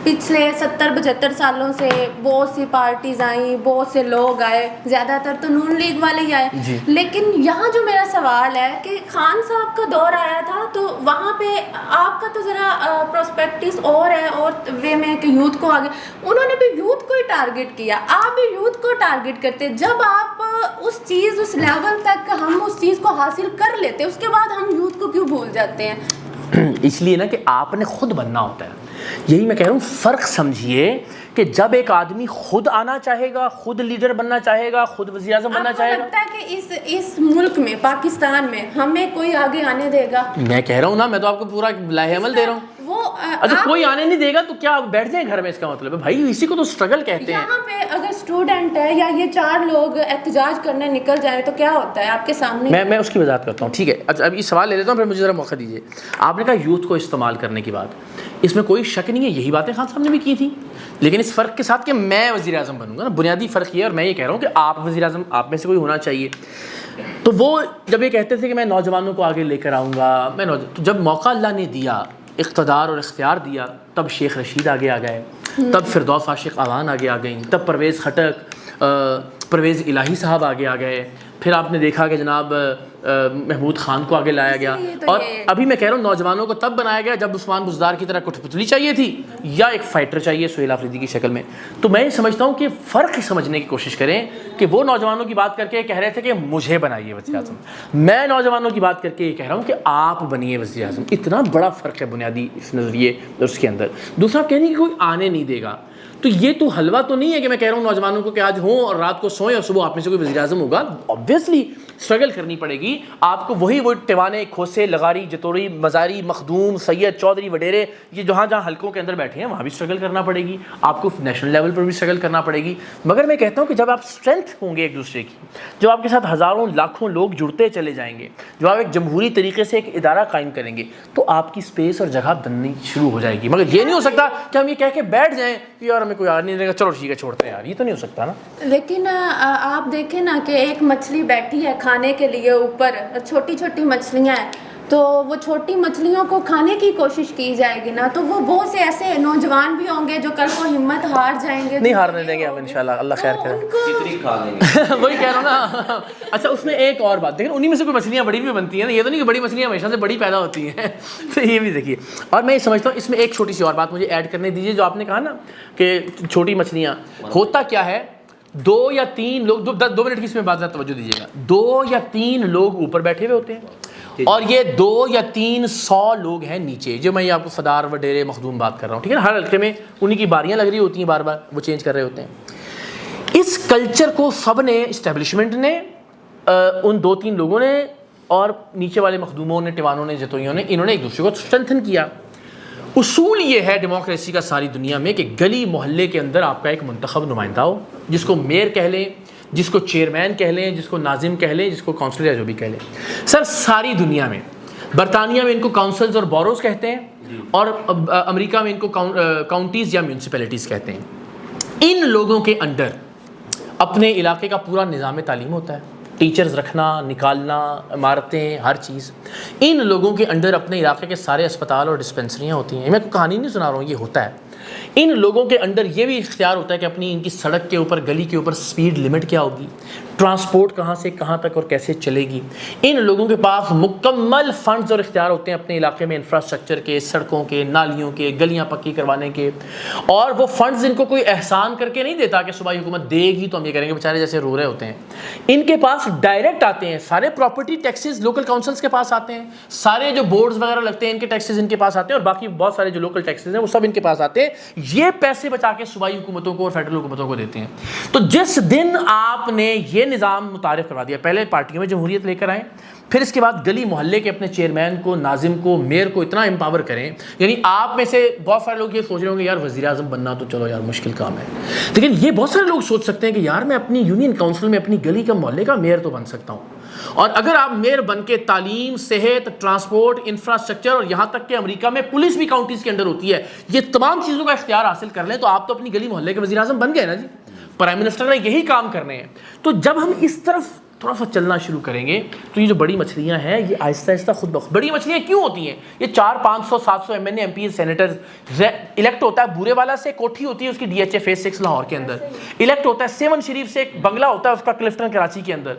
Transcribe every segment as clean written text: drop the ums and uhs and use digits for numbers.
پچھلے 70-75 سالوں سے بہت سی پارٹیز آئیں, بہت سے لوگ آئے, زیادہ تر تو نون لیگ والے ہی آئے, لیکن یہاں جو میرا سوال ہے کہ خان صاحب کا دور آیا تھا تو وہاں پہ آپ کا تو ذرا پروسپیکٹس اور ہے اور وے میں کہ یوتھ کو آگے, انہوں نے بھی یوتھ کو ہی ٹارگٹ کیا, آپ بھی یوتھ کو ٹارگٹ کرتے. جب آپ اس چیز اس لیول تک ہم اس چیز کو حاصل کر لیتے, اس کے بعد ہم یوتھ کو کیوں بھول جاتے ہیں؟ اس لیے نا کہ آپ نے خود بننا ہوتا ہے. یہی میں کہہ رہا ہوں, فرق سمجھیے کہ جب ایک آدمی خود آنا چاہے گا, خود لیڈر بننا چاہے گا, خود وزیر اعظم بننا چاہے گا. آپ کو لگتا ہے کہ اس ملک میں, پاکستان میں ہمیں کوئی آگے آنے دے گا؟ میں کہہ رہا ہوں نا, میں تو آپ کو پورا لاہ عمل دے رہا ہوں. اچھا کوئی آنے نہیں دے گا تو کیا بیٹھ جائیں گھر میں؟ اس کا مطلب ہے بھائی اسی کو تو اسٹرگل کہتے ہیں. یہاں پہ اگر اسٹوڈنٹ ہے یا یہ 4 لوگ احتجاج کرنے نکل جائیں تو کیا ہوتا ہے آپ کے سامنے؟ میں اس کی وضاحت کرتا ہوں, ٹھیک ہے. اچھا ابھی سوال لے لیتا ہوں, پھر مجھے ذرا موقع دیجیے. آپ نے کہا یوتھ کو استعمال کرنے کی بات, اس میں کوئی شک نہیں ہے, یہی باتیں خان صاحب نے بھی کی تھی, لیکن اس فرق کے ساتھ کہ میں وزیر اعظم بنوں گا نا, بنیادی فرق یہ ہے. اور میں یہ کہہ رہا ہوں کہ آپ وزیر اعظم, آپ میں سے کوئی ہونا چاہیے. تو وہ جب یہ کہتے تھے کہ میں نوجوانوں کو آگے لے کر آؤں گا, تو جب موقع اللہ نے دیا, اقتدار اور اختیار دیا, تب شیخ رشید آگے آ گئے, تب فردوس عاشق آوان آگے آ گئیں, تب پرویز خٹک, پرویز الہی صاحب آگے آ گئے, پھر آپ نے دیکھا کہ جناب محمود خان کو آگے لایا گیا. اور ابھی میں کہہ رہا ہوں نوجوانوں کو تب بنایا گیا جب عثمان بزدار کی طرح کٹھ پتلی چاہیے تھی یا ایک فائٹر چاہیے سہیل آفریدی کی شکل میں. تو میں یہ سمجھتا ہوں کہ فرق سمجھنے کی کوشش کریں کہ وہ نوجوانوں کی بات کر کے کہہ رہے تھے کہ مجھے بنائیے وزیر اعظم, میں نوجوانوں کی بات کر کے یہ کہہ رہا ہوں کہ آپ بنیے وزیر اعظم. اتنا بڑا فرق ہے بنیادی اس نظریے اس کے اندر. دوسرا کہنے کہ کوئی آنے نہیں دے گا, تو یہ تو حلوہ تو نہیں ہے کہ میں کہہ رہا ہوں نوجوانوں کو کہ آج ہوں اور رات کو سوئیں اور صبح آپ میں سے کوئی وزیر اعظم ہوگا. آبویسلی اسٹرگل کرنی پڑے گی آپ کو, وہی وہ ٹیوانے, کھوسے, لغاری, جتوڑی, مزاری, مخدوم, سید, چودھری, وڈیرے, یہ جہاں حلقوں کے اندر بیٹھے ہیں وہاں بھی اسٹرگل کرنا پڑے گی آپ کو, نیشنل لیول پر بھی اسٹرگل کرنا پڑے گی. مگر میں کہتا ہوں کہ جب آپ اسٹرینتھ ہوں گے ایک دوسرے کی, جب آپ کے ساتھ ہزاروں لاکھوں لوگ جڑتے چلے جائیں گے, جو آپ ایک جمہوری طریقے سے ایک ادارہ قائم کریں گے, تو آپ کی اسپیس اور جگہ بننی شروع ہو جائے گی. مگر یہ نہیں ہو سکتا کہ ہم یہ کہہ کے بیٹھ جائیں کہ یار ہمیں کوئی آ نہیں دے گا, چلو ٹھیک ہے چھوڑتے ہیں یار, یہ تو نہیں ہو سکتا نا. لیکن آپ دیکھیں نا کہ ایک مچھلی بیٹھی ہے کھانے کے لیے اوپر, چھوٹی چھوٹی مچھلیاں ہیں, تو وہ چھوٹی مچھلیوں کو کھانے کی کوشش کی جائے گی نا, تو وہ بہت سے ایسے نوجوان بھی ہوں گے جو کل کو ہمت ہار جائیں گے. نہیں ہارنے دیں گے ہم انشاءاللہ, اللہ خیر کرے. کتنی کھا لیں گے وہی کہہ رہا ہوں نا. اچھا اس میں ایک اور بات دیکھیں, انہیں میں سے کوئی مچھلیاں بڑی بھی بنتی ہیں نا, یہ تو نہیں کہ بڑی مچھلیاں ہمیشہ سے بڑی پیدا ہوتی ہیں, تو یہ بھی دیکھیے. اور میں یہ سمجھتا ہوں اس میں ایک چھوٹی سی اور بات مجھے ایڈ کرنے دیجیے, جو آپ نے کہا نا کہ چھوٹی مچھلیاں, ہوتا کیا ہے 2 یا 3 لوگ, 2 منٹ کی اس میں بات توجہ دیجیے گا, 2 یا 3 لوگ اوپر بیٹھے ہوئے ہوتے ہیں اور یہ 2 یا 300 لوگ ہیں نیچے, جو میں آپ کو فدار, وڈیرے, مخدوم بات کر رہا ہوں, ٹھیک ہے نا. ہر حلقے میں انہیں کی باریاں لگ رہی ہوتی ہیں, بار بار وہ چینج کر رہے ہوتے ہیں. اس کلچر کو سب نے, اسٹیبلشمنٹ نے, ان 2-3 لوگوں نے اور نیچے والے مخدوموں نے, ٹیوانوں نے, جتوئیوں نے, انہوں نے ایک دوسرے کو اسٹرینتھن کیا. اصول یہ ہے ڈیموکریسی کا ساری دنیا میں کہ گلی محلے کے اندر آپ کا ایک منتخب نمائندہ ہو, جس کو میئر کہہ لیں, جس کو چیئرمین کہہ لیں, جس کو ناظم کہہ لیں, جس کو کاؤنسلر یا جو بھی کہہ لیں. سر ساری دنیا میں, برطانیہ میں ان کو کاؤنسلز اور بوروز کہتے ہیں, اور امریکہ میں ان کو کاؤنٹیز یا میونسپلٹیز کہتے ہیں. ان لوگوں کے انڈر اپنے علاقے کا پورا نظام تعلیم ہوتا ہے, ٹیچرز رکھنا, نکالنا, عمارتیں, ہر چیز. ان لوگوں کے انڈر اپنے علاقے کے سارے اسپتال اور ڈسپنسریاں ہوتی ہیں. میں کوئی کہانی نہیں سنا رہا ہوں, یہ ہوتا ہے. ان لوگوں کے انڈر یہ بھی اختیار ہوتا ہے کہ اپنی ان کی سڑک کے اوپر, گلی کے اوپر سپیڈ لمٹ کیا ہوگی, ٹرانسپورٹ کہاں سے کہاں تک اور کیسے چلے گی. ان لوگوں کے پاس مکمل فنڈز اور اختیار ہوتے ہیں اپنے علاقے میں انفراسٹرکچر کے, سڑکوں کے, نالیوں کے, گلیاں پکی کروانے کے. اور وہ فنڈز ان کو کوئی احسان کر کے نہیں دیتا کہ صوبائی حکومت دے گی تو ہم یہ کریں گے, بیچارے جیسے رو رہے ہوتے ہیں. ان کے پاس ڈائریکٹ آتے ہیں سارے پراپرٹی ٹیکسز, لوکل کاؤنسلز کے پاس آتے ہیں, سارے جو بورڈز وغیرہ لگتے ہیں ان کے ٹیکسز ان کے پاس آتے ہیں, اور باقی بہت سارے جو لوکل ٹیکسز ہیں وہ سب ان کے پاس آتے ہیں. یہ پیسے بچا کے صوبائی حکومتوں کو اور فیڈرل حکومتوں کو دیتے ہیں. تو جس دن آپ نے یہ نظام متعارف کروا دیا, پہلے پارٹیوں میں جمہوریت لے کر آئیں, پھر اس کے بعد گلی محلے کے اپنے چیئرمین کو, ناظم کو, میئر کو اتنا امپاور کریں. یعنی آپ میں سے بہت سارے لوگ یہ سوچ رہے ہوں گے یار وزیر اعظم بننا تو چلو یار مشکل کام ہے, لیکن یہ بہت سارے لوگ سوچ سکتے ہیں کہ یار میں اپنی یونین کاؤنسل میں اپنی گلی کا, محلے کا میئر تو بن سکتا ہوں. اور اگر آپ میئر بن کے تعلیم, صحت, ٹرانسپورٹ, انفراسٹرکچر, اور یہاں تک کہ امریکہ میں پولیس بھی کاؤنٹیز کے اندر ہوتی ہے, یہ تمام چیزوں کا اختیار حاصل کر لیں تو آپ تو اپنی گلی محلے کے وزیر اعظم بن گئے نا جی. پرائم منسٹر نے یہی کام کرنے ہیں. تو جب ہم اس طرف تھوڑا سا چلنا شروع کریں گے تو یہ جو بڑی مچھلیاں ہیں یہ آہستہ آہستہ خود بخود. بڑی مچھلیاں کیوں ہوتی ہیں؟ یہ 400 500 700 MNA MP سینیٹر الیکٹ ہوتا ہے بورے والا سے, کوٹھی ہوتی ہے اس کی DHA phase 6 لاہور کے اندر, الیکٹ ہوتا ہے سیون شریف سے, ایک بنگلہ ہوتا ہے اس کا کلفٹن کراچی کے اندر.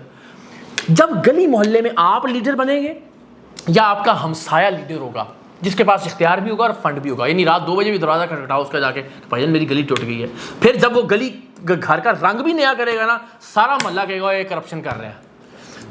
جب گلی محلے میں آپ لیڈر بنیں گے یا آپ کا ہمسایہ لیڈر ہوگا جس کے پاس اختیار بھی ہوگا اور فنڈ بھی ہوگا, یعنی رات 2 بجے بھی دروازہ کھٹکھٹاؤ اس کا جا کے بھائی جان میری گلی ٹوٹ گئی ہے, پھر جب وہ گلی گھر کا رنگ بھی نیا کرے گا نا, سارا محلہ کہے گا یہ کرپشن کر رہے ہیں.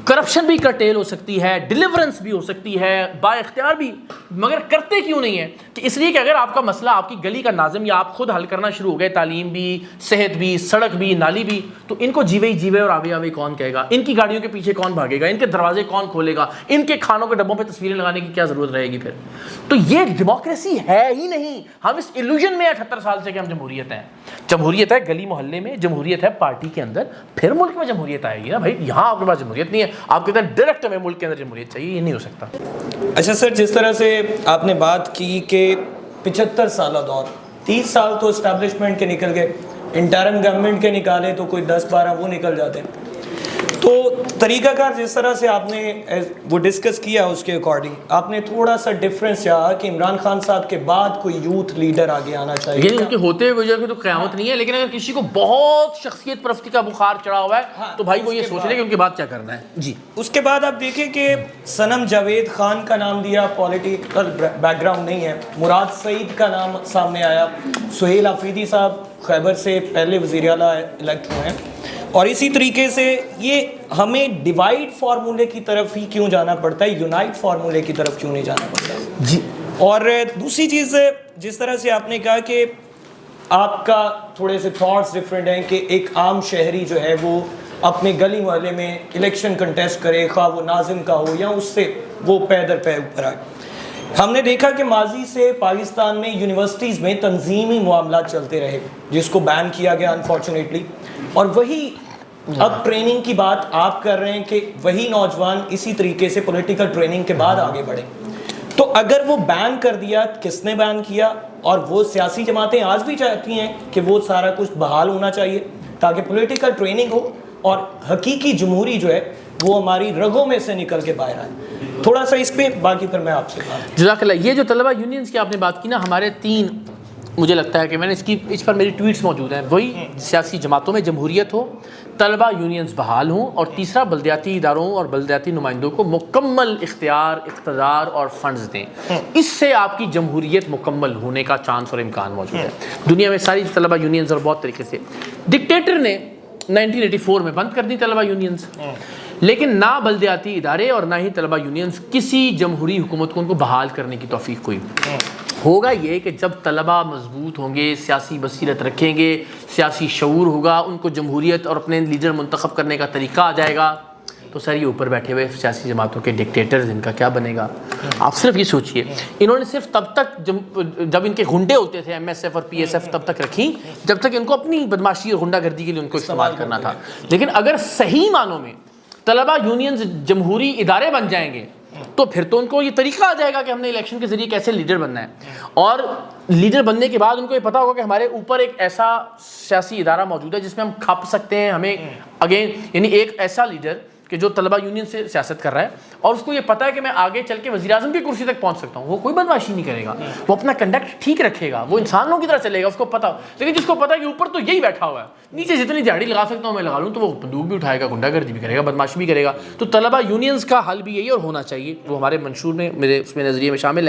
کرپشن بھی کرٹیل ہو سکتی ہے, ڈیلیورنس بھی ہو سکتی ہے, با اختیار بھی, مگر کرتے کیوں نہیں ہے؟ کہ اس لیے کہ اگر آپ کا مسئلہ آپ کی گلی کا ناظم یا آپ خود حل کرنا شروع ہو گئے, تعلیم بھی, صحت بھی, سڑک بھی, نالی بھی, تو ان کو جیوے ہی جیوے اور آوے آوے کون کہے گا؟ ان کی گاڑیوں کے پیچھے کون بھاگے گا؟ ان کے دروازے کون کھولے گا؟ ان کے کھانوں کے ڈبوں پہ تصویریں لگانے کی کیا ضرورت رہے گی پھر؟ تو یہ ڈیموکریسی ہے ہی نہیں. ہم اس ایلوژن میں 78 سال سے کہ ہم جمہوریت ہیں. جمہوریت ہے گلی محلے میں, جمہوریت ہے پارٹی کے اندر, پھر ملک میں جمہوریت آئے گی نا بھائی. یہاں آپ کے پاس جمہوریت نہیں ہے, آپ کہتے ہیں ڈائریکٹ ہمیں ملک کے اندر جمہوریت چاہیے, یہ نہیں ہو سکتا. اچھا سر, جس طرح سے آپ نے بات کی کہ 75 سالہ دور, 30 سال تو اسٹیبلشمنٹ کے نکل گئے, انٹرم گورنمنٹ کے نکالے تو کوئی 10-12 وہ نکل جاتے ہیں. تو طریقہ کار جس طرح سے آپ نے وہ ڈسکس کیا اس کے اکارڈنگ آپ نے تھوڑا سا ڈفرینس چاہا کہ عمران خان صاحب کے بعد کوئی یوتھ لیڈر آگے آنا چاہیے. یعنی ان کے ہوتے ہوئے تو قیامت نہیں ہے, لیکن اگر کسی کو بہت شخصیت پرستی کا بخار چڑھا ہوا ہے تو بھائی وہ یہ سوچ لے کہ ان کے بعد کیا کرنا ہے. جی, اس کے بعد آپ دیکھیں کہ صنم جاوید خان کا نام دیا, پولیٹیکل بیک گراؤنڈ نہیں ہے. مراد سعید کا نام سامنے آیا. سہیل آفریدی صاحب خیبر سے پہلے وزیر اعلیٰ الیکٹ ہوئے ہیں. اور اسی طریقے سے یہ ہمیں ڈیوائڈ فارمولے کی طرف ہی کیوں جانا پڑتا ہے, یونائٹ فارمولے کی طرف کیوں نہیں جانا پڑتا ہے؟ جی. اور دوسری چیز جس طرح سے آپ نے کہا کہ آپ کا تھوڑے سے تھاٹس ڈفرینٹ ہیں کہ ایک عام شہری جو ہے وہ اپنے گلی محلے میں الیکشن کنٹیسٹ کرے, خواہ وہ ناظم کا ہو یا اس سے وہ پے در پے اوپر آئے. ہم نے دیکھا کہ ماضی سے پاکستان میں یونیورسٹیز میں تنظیمی معاملات چلتے رہے جس کو بین کیا گیا انفارچونیٹلی, اور وہی اب ٹریننگ کی بات آپ کر رہے ہیں کہ وہی نوجوان اسی طریقے سے پولیٹیکل ٹریننگ کے بعد آگے بڑھے. تو اگر وہ بین کر دیا, کس نے بین کیا؟ اور وہ سیاسی جماعتیں آج بھی چاہتی ہیں کہ وہ سارا کچھ بحال ہونا چاہیے تاکہ پولیٹیکل ٹریننگ ہو اور حقیقی جمہوری جو ہے وہ ہماری رگوں میں سے نکل کے باہر آئے. تھوڑا سا اس پہ باقی پھر میں آپ سے بات. جزاک اللہ. یہ جو طلبہ یونینز کی آپ نے بات کی نا, ہمارے 3 مجھے لگتا ہے کہ میں نے اس پر میری ٹویٹس موجود ہیں. وہی سیاسی جماعتوں میں جمہوریت ہو, طلبہ یونینز بحال ہوں, اور تیسرا بلدیاتی اداروں اور بلدیاتی نمائندوں کو مکمل اختیار, اقتدار اور فنڈز دیں. اس سے آپ کی جمہوریت مکمل ہونے کا چانس اور امکان موجود ہے. دنیا میں ساری طلبہ یونینز اور بہت طریقے سے ڈکٹیٹر نے 1984 میں بند کر دی طلبہ یونینز, لیکن نہ بلدیاتی ادارے اور نہ ہی طلبہ یونینز کسی جمہوری حکومت کو ان کو بحال کرنے کی توفیق ہوئی. ہوگا یہ کہ جب طلبہ مضبوط ہوں گے, سیاسی بصیرت رکھیں گے, سیاسی شعور ہوگا, ان کو جمہوریت اور اپنے لیڈر منتخب کرنے کا طریقہ آ جائے گا, تو سر یہ اوپر بیٹھے ہوئے سیاسی جماعتوں کے ڈکٹیٹرز ان کا کیا بنے گا؟ آپ صرف یہ سوچئے, انہوں نے صرف تب تک جب ان کے غنڈے ہوتے تھے MSF اور PSF تب تک رکھیں جب تک ان کو اپنی بدماشی اور غنڈہ گردی کے لیے ان کو استعمال کرنا تھا. لیکن اگر صحیح معنوں میں طلبہ یونینز جمہوری ادارے بن جائیں گے تو پھر تو ان کو یہ طریقہ آ جائے گا کہ ہم نے الیکشن کے ذریعے کیسے لیڈر بننا ہے, اور لیڈر بننے کے بعد ان کو یہ پتا ہوگا کہ ہمارے اوپر ایک ایسا سیاسی ادارہ موجود ہے جس میں ہم کھپ سکتے ہیں. ہمیں اگین یعنی ایک ایسا لیڈر کہ جو طلبہ یونین سے سیاست کر رہا ہے اور اس کو یہ پتا ہے کہ میں آگے چل کے وزیر اعظم کی کرسی تک پہنچ سکتا ہوں, وہ کوئی بدماشی نہیں کرے گا, وہ اپنا کنڈکٹ ٹھیک رکھے گا, وہ انسانوں کی طرح چلے گا, اس کو پتا ہو. لیکن جس کو پتا ہے کہ اوپر تو یہی بیٹھا ہوا ہے, نیچے جتنی دیہڑی لگا سکتا ہوں میں لگا لوں, تو وہ بندوق بھی اٹھائے گا, گنڈا گردی بھی کرے گا, بدماشی بھی کرے گا. تو طلبہ یونینز کا حل بھی یہی اور ہونا چاہیے, وہ ہمارے منشور میں, میرے اس میں نظریے میں شامل ہے.